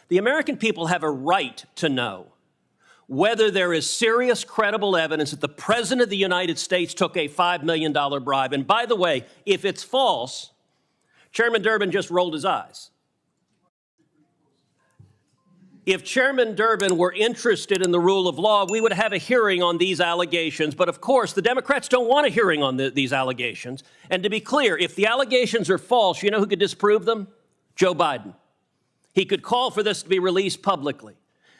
The American people have a right to know whether there is serious, credible evidence that the President of the United States took a $5 million bribe. And by the way, if it's false, Chairman Durbin just rolled his eyes. If Chairman Durbin were interested in the rule of law, we would have a hearing on these allegations. But of course, the Democrats don't want a hearing on these allegations. And to be clear, if the allegations are false, you know who could disprove them? Joe Biden. He could call for this to be released publicly.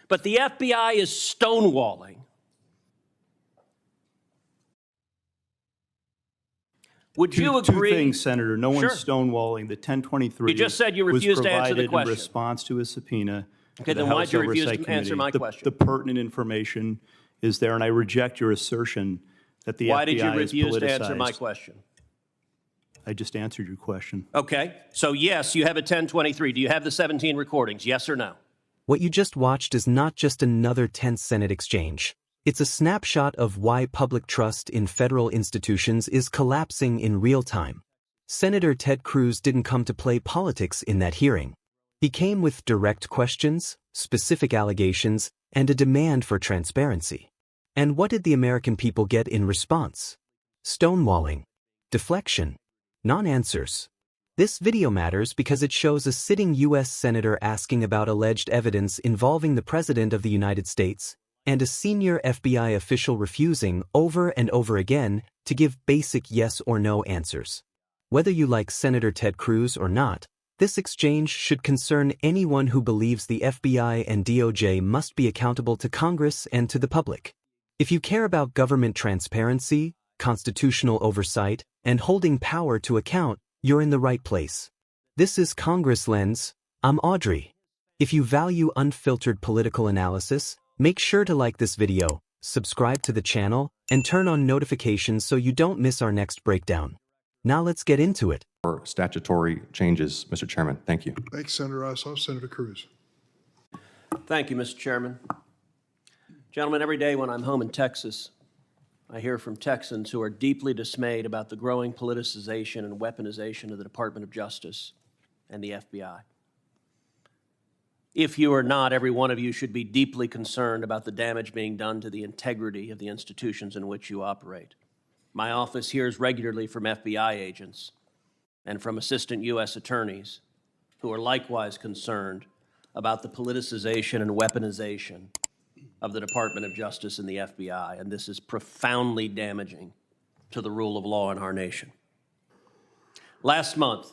But the FBI is stonewalling. Would you agree? Two things, Senator. No one's stonewalling. The 1023 you just said you refused to answer the question. In response to a subpoena. Okay, then why did you refuse to answer my question? The pertinent information is there, and I reject your assertion that the FBI is politicized. Why did you refuse to answer my question? I just answered your question. Okay, so yes, you have a 1023. Do you have the 17 recordings, yes or no? What you just watched is not just another tense Senate exchange. It's a snapshot of why public trust in federal institutions is collapsing in real time. Senator Ted Cruz didn't come to play politics in that hearing. He came with direct questions, specific allegations, and a demand for transparency. And what did the American people get in response? Stonewalling, deflection, non-answers. This video matters because it shows a sitting U.S. Senator asking about alleged evidence involving the President of the United States and a senior FBI official refusing over and over again to give basic yes or no answers. Whether you like Senator Ted Cruz or not, this exchange should concern anyone who believes the FBI and DOJ must be accountable to Congress and to the public. If you care about government transparency, constitutional oversight, and holding power to account, you're in the right place. This is Congress Lens. I'm Audrey. If you value unfiltered political analysis, make sure to like this video, subscribe to the channel, and turn on notifications so you don't miss our next breakdown. Now let's get into it. For statutory changes, Mr. Chairman. Thank you. Thanks, Senator Ossoff. Senator Cruz. Thank you, Mr. Chairman. Gentlemen, every day when I'm home in Texas, I hear from Texans who are deeply dismayed about the growing politicization and weaponization of the Department of Justice and the FBI. If you are not, every one of you should be deeply concerned about the damage being done to the integrity of the institutions in which you operate. My office hears regularly from FBI agents and from assistant U.S. attorneys who are likewise concerned about the politicization and weaponization of the Department of Justice and the FBI, and this is profoundly damaging to the rule of law in our nation. Last month,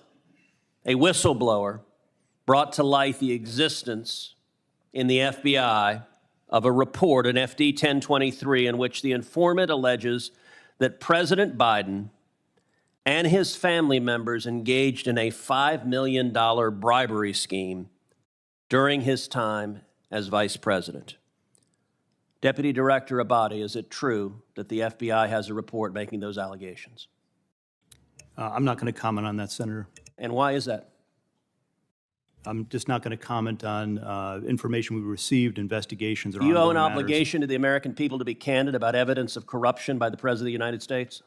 a whistleblower brought to light the existence in the FBI of a report, an FD 1023, in which the informant alleges that President Biden and his family members engaged in a $5 million bribery scheme during his time as vice president. Deputy Director Abbate, is it true that the FBI has a report making those allegations? I'm not going to comment on that, Senator. And why is that? I'm just not going to comment on information we received, investigations. Do you owe an obligation to the American people to be candid about evidence of corruption by the President of the United States?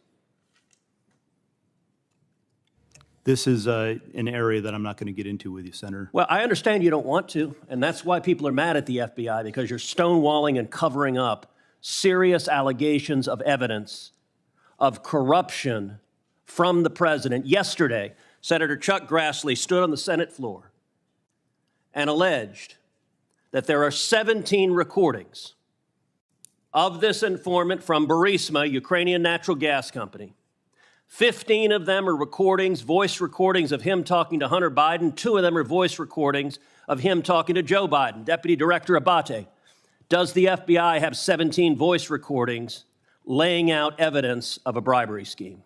This is an area that I'm not going to get into with you, Senator. Well, I understand you don't want to, and that's why people are mad at the FBI, because you're stonewalling and covering up serious allegations of evidence of corruption from the president. Yesterday, Senator Chuck Grassley stood on the Senate floor and alleged that there are 17 recordings of this informant from Burisma, Ukrainian natural gas company. 15 of them are recordings, voice recordings of him talking to Hunter Biden. 2 of them are voice recordings of him talking to Joe Biden. Deputy Director Abbate, does the FBI have 17 voice recordings laying out evidence of a bribery scheme?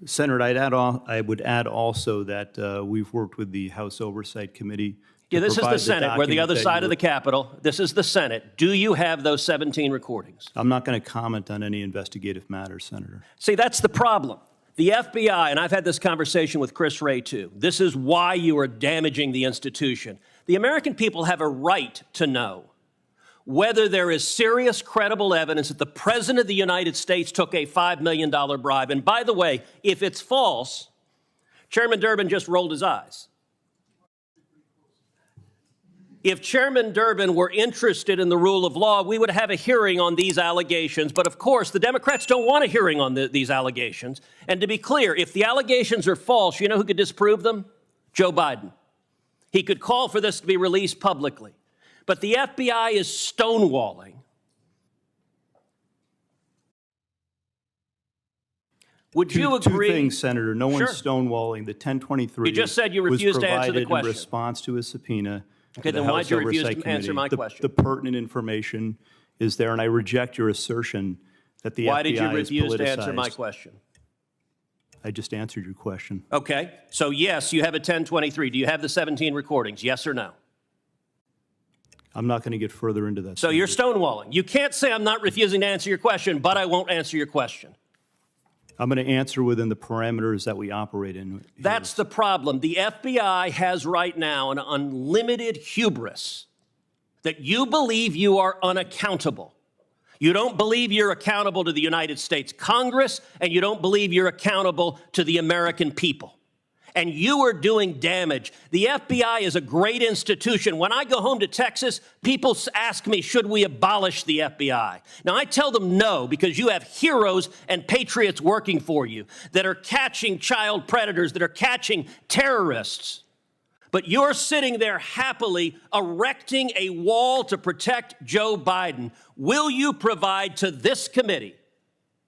Senator, I would add also that we've worked with the House Oversight Committee. Yeah, this is the Senate. We're the other side of the Capitol. This is the Senate. Do you have those 17 recordings? I'm not going to comment on any investigative matters, Senator. See, that's the problem. The FBI, and I've had this conversation with Chris Wray too, this is why you are damaging the institution. The American people have a right to know whether there is serious, credible evidence that the President of the United States took a $5 million bribe. And by the way, if it's false, Chairman Durbin just rolled his eyes. If Chairman Durbin were interested in the rule of law, we would have a hearing on these allegations. But of course, the Democrats don't want a hearing on these allegations. And to be clear, if the allegations are false, you know who could disprove them? Joe Biden. He could call for this to be released publicly. But the FBI is stonewalling. Would you agree? Two things, Senator. No Sure. one's stonewalling. The 1023 You just said you refused to answer the was provided question. in response to a subpoena. Okay, to the then why'd House you refuse Oversight to answer Committee. my question? The pertinent information is there, and I reject your assertion that the Why FBI did you is refuse politicized. to answer my question? I just answered your question. Okay, so yes, you have a 1023. Do you have the 17 recordings? Yes or no? I'm not going to get further into that. So you're stonewalling. You can't say I'm not refusing to answer your question, but I won't answer your question. I'm going to answer within the parameters that we operate in. here. That's the problem. The FBI has right now an unlimited hubris that you believe you are unaccountable. You don't believe you're accountable to the United States Congress, and you don't believe you're accountable to the American people. And you are doing damage. The FBI is a great institution. When I go home to Texas, people ask me, should we abolish the FBI? Now, I tell them no, because you have heroes and patriots working for you that are catching child predators, that are catching terrorists. But you're sitting there happily erecting a wall to protect Joe Biden. Will you provide to this committee,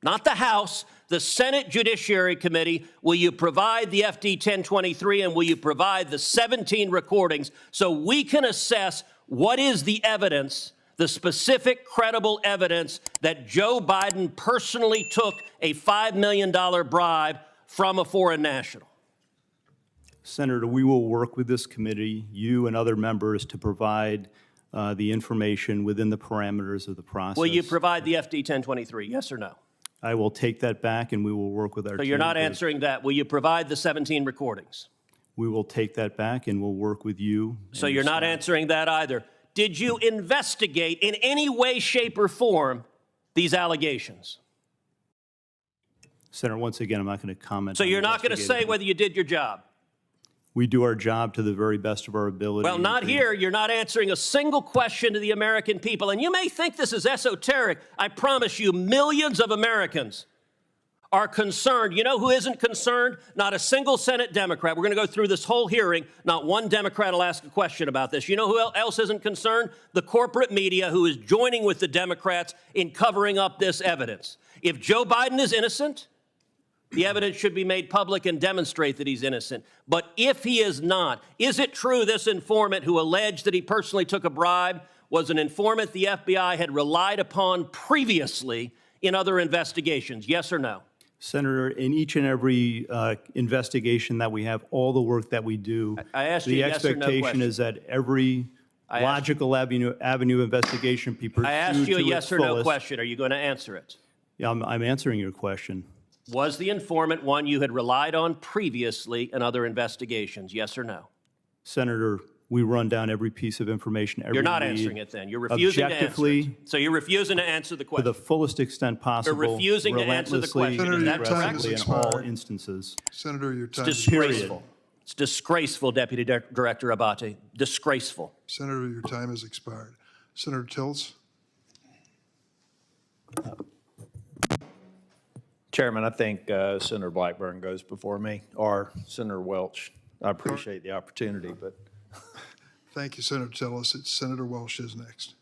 not the House, the Senate Judiciary Committee, will you provide the FD 1023 and will you provide the 17 recordings so we can assess what is the evidence, the specific credible evidence that Joe Biden personally took a $5 million bribe from a foreign national? Senator, we will work with this committee, you and other members, to provide the information within the parameters of the process. Will you provide the FD 1023, yes or no? I will take that back, and we will work with our So you're not chambers. answering that. Will you provide the 17 recordings? We will take that back, and we'll work with you. So and you're your not staff. answering that either. Did you investigate in any way, shape, or form these allegations? Senator, once again, I'm not going to comment. So on you're not going to say investigative- whether you did your job? We do our job to the very best of our ability. Well, not here. You're not answering a single question to the American people. And you may think this is esoteric. I promise you, millions of Americans are concerned. You know who isn't concerned? Not a single Senate Democrat. We're going to go through this whole hearing. Not one Democrat will ask a question about this. You know who else isn't concerned? The corporate media, who is joining with the Democrats in covering up this evidence. If Joe Biden is innocent, the evidence should be made public and demonstrate that he's innocent. But if he is not, is it true this informant who alleged that he personally took a bribe was an informant the FBI had relied upon previously in other investigations? Yes or no? Senator, in each and every investigation that we have, all the work that we do, I asked you the a yes or no expectation question. is that every logical avenue of investigation be pursued I asked you a to yes its or no fullest. question. Are you going to answer it? Yeah, I'm answering your question. Was the informant one you had relied on previously in other investigations? Yes or no? Senator, we run down every piece of information, every You're not lead, answering it then. You're refusing to answer objectively, it. So you're refusing to answer the to question. the fullest extent possible, refusing to answer the relentlessly, question. Senator, Is that your time correct? has in all expired. instances. Senator, your time It's is disgraceful. It's disgraceful, Deputy Director Abbate. Disgraceful. Senator, your time has expired. Senator Tilts? Chairman, I think Senator Blackburn goes before me, or Senator Welch. I appreciate the opportunity, but Thank you, Senator Tillis. It's Senator Welsh is next.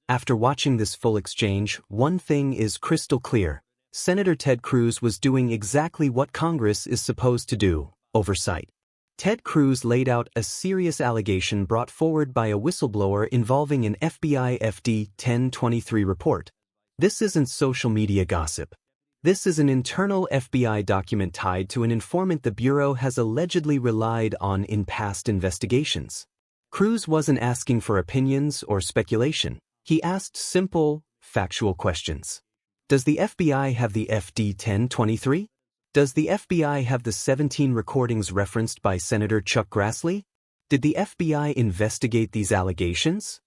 After watching this full exchange, one thing is crystal clear. Senator Ted Cruz was doing exactly what Congress is supposed to do: oversight. Ted Cruz laid out a serious allegation brought forward by a whistleblower involving an FBI FD 1023 report. This isn't social media gossip. This is an internal FBI document tied to an informant the Bureau has allegedly relied on in past investigations. Cruz wasn't asking for opinions or speculation. He asked simple, factual questions. Does the FBI have the FD 1023? Does the FBI have the 17 recordings referenced by Senator Chuck Grassley? Did the FBI investigate these allegations?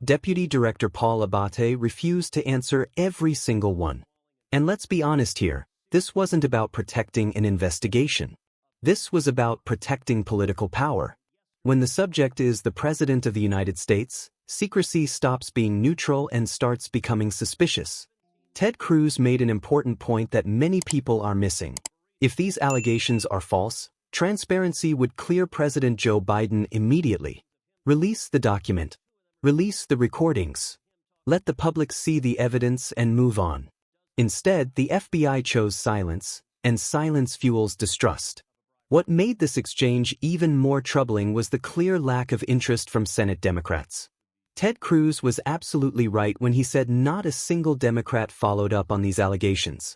Deputy Director Paul Abbate refused to answer every single one. And let's be honest here, this wasn't about protecting an investigation. This was about protecting political power. When the subject is the President of the United States, secrecy stops being neutral and starts becoming suspicious. Ted Cruz made an important point that many people are missing. If these allegations are false, transparency would clear President Joe Biden immediately. Release the document. Release the recordings. Let the public see the evidence and move on. Instead, the FBI chose silence, and silence fuels distrust. What made this exchange even more troubling was the clear lack of interest from Senate Democrats. Ted Cruz was absolutely right when he said not a single Democrat followed up on these allegations.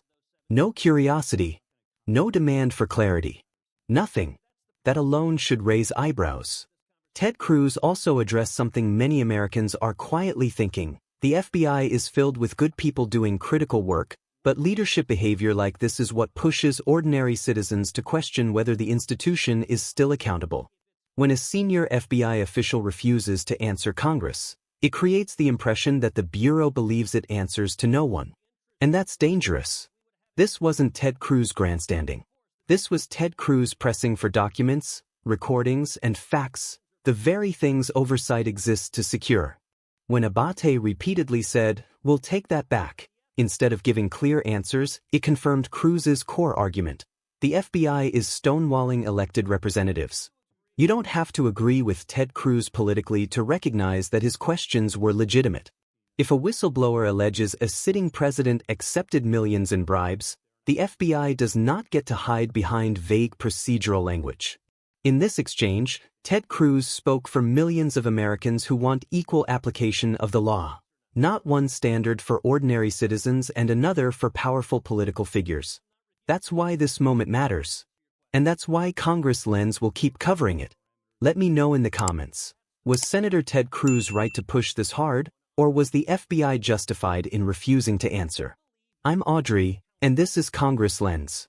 No curiosity. No demand for clarity. Nothing. That alone should raise eyebrows. Ted Cruz also addressed something many Americans are quietly thinking. The FBI is filled with good people doing critical work, but leadership behavior like this is what pushes ordinary citizens to question whether the institution is still accountable. When a senior FBI official refuses to answer Congress, it creates the impression that the Bureau believes it answers to no one. And that's dangerous. This wasn't Ted Cruz grandstanding. This was Ted Cruz pressing for documents, recordings, and facts, the very things oversight exists to secure. When Abbate repeatedly said, "We'll take that back," instead of giving clear answers, it confirmed Cruz's core argument. The FBI is stonewalling elected representatives. You don't have to agree with Ted Cruz politically to recognize that his questions were legitimate. If a whistleblower alleges a sitting president accepted millions in bribes, the FBI does not get to hide behind vague procedural language. In this exchange, Ted Cruz spoke for millions of Americans who want equal application of the law, not one standard for ordinary citizens and another for powerful political figures. That's why this moment matters. And that's why Congress Lens will keep covering it. Let me know in the comments. Was Senator Ted Cruz right to push this hard, or was the FBI justified in refusing to answer? I'm Audrey, and this is Congress Lens.